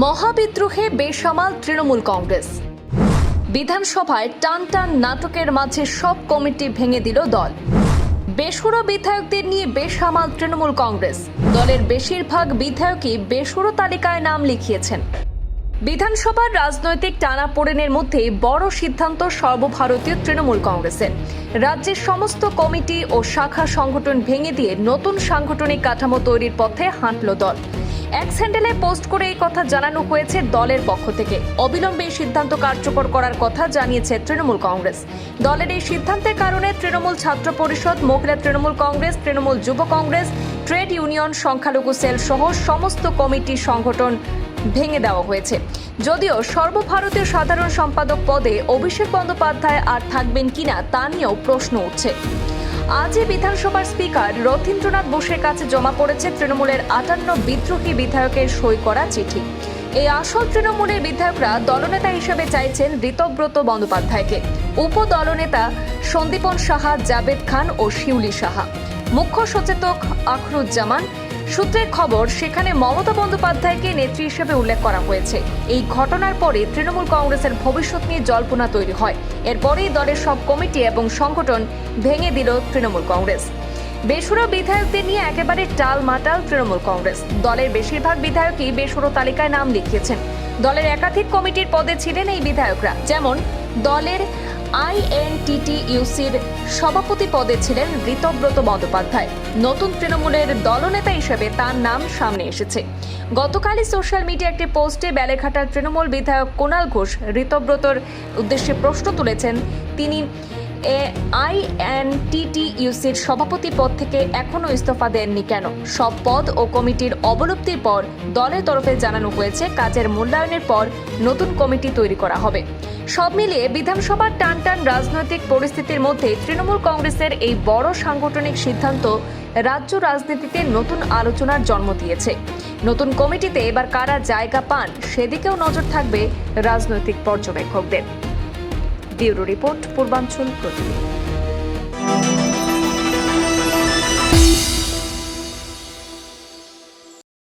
মহাবিদ্রোহে বেসামাল তৃণমূল কংগ্রেস। বিধানসভায় টান টান নাটকের মাঝে সব কমিটি ভেঙে দিল দল। বেসুরো বিধায়কদের নিয়ে বেসামাল তৃণমূল কংগ্রেস। দলের বেশিরভাগ বিধায়কই বেসুরো তালিকায় নাম লিখিয়েছেন। বিধানসভার রাজনৈতিক টানাপোড়েনের মধ্যে বড় সিদ্ধান্ত সর্বভারতীয় তৃণমূল কংগ্রেসের। রাজ্যের সমস্ত কমিটি ও শাখা সংগঠন ভেঙে দিয়ে নতুন সাংগঠনিক কাঠামো তৈরির পথে হাঁটল দল। এক্স হ্যান্ডেলে পোস্ট করে এই কথা জানানো হয়েছে দলের পক্ষ থেকে। অবিলম্বে এই সিদ্ধান্ত কার্যকর করার কথা জানিয়েছে তৃণমূল কংগ্রেস। দলের এই সিদ্ধান্তের কারণে তৃণমূল ছাত্র পরিষদ, মহিলা তৃণমূল কংগ্রেস, তৃণমূল যুব কংগ্রেস, ট্রেড ইউনিয়ন, সংখ্যালঘু সেল সহ সমস্ত কমিটি সংগঠন ভেঙে দেওয়া হয়েছে। যদিও সর্বভারতীয় সাধারণ সম্পাদক পদে অভিষেক বন্দ্যোপাধ্যায় আর থাকবেন কিনা তা নিয়েও প্রশ্ন উঠছে। আজই বিধানসভার স্পিকার রথীন্দ্রনাথ বোসের কাছে জমা পড়েছে তৃণমূলের 58 বিদ্রোহী বিধায়কের সই করা চিঠি। এই আসল তৃণমূলের বিধায়করা দলনেতা হিসেবে চাইছেন ঋতব্রত বন্দ্যোপাধ্যায়কে, উপদলনেতা সন্দীপন সাহা, জাবেদ খান ও শিউলি সাহা, মুখ্য সচেতক আখরুজ্জামান। সূত্রের খবর, সেখানে মমতা বন্দ্যোপাধ্যায়কে নেত্রী হিসেবে উল্লেখ করা হয়েছে। এই ঘটনার পরে তৃণমূল কংগ্রেসের ভবিষ্যৎ নিয়ে জল্পনা তৈরি হয়। এরপরেই দলের সব কমিটি এবং সংগঠন ভেঙে দিল তৃণমূল কংগ্রেস। বেসুরো বিধায়কদের নিয়ে একেবারে টালমাটাল তৃণমূল কংগ্রেস। দলের বেশিরভাগ বিধায়কই বেসুরো তালিকায় নাম লিখিয়েছেন। দলের একাধিক কমিটির পদে ছিলেন এই বিধায়করা। যেমন দলের INTTUCর সভাপতি পদে ছিলেন ঋতব্রত বন্দ্যোপাধ্যায়। নতুন তৃণমূলের দলনেতা হিসেবে তার নাম সামনে এসেছে। গতকালই সোশ্যাল মিডিয়া একটি পোস্টে বেলেঘাটার তৃণমূল বিধায়ক কুণাল ঘোষ ঋতব্রতর উদ্দেশ্যে প্রশ্ন তুলেছেন, তিনি INTTUCর সভাপতি পদ থেকে এখনও ইস্তফা দেননি কেন? সব পদ ও কমিটির অবলুপ্তির পর দলের তরফে জানানো হয়েছে কাজের মূল্যায়নের পর নতুন কমিটি তৈরি করা হবে। সব মিলিয়ে বিধানসভার টানটান রাজনৈতিক পরিস্থিতির মধ্যে তৃণমূল কংগ্রেসের এই বড় সাংগঠনিক সিদ্ধান্ত রাজ্য রাজনীতিতে নতুন আলোচনার জন্ম দিয়েছে। নতুন কমিটিতে এবার কারা জায়গা পান সেদিকেও নজর থাকবে রাজনৈতিক পর্যবেক্ষকদের। ব্যুরো রিপোর্ট, পূর্বাঞ্চল প্রতিদিন।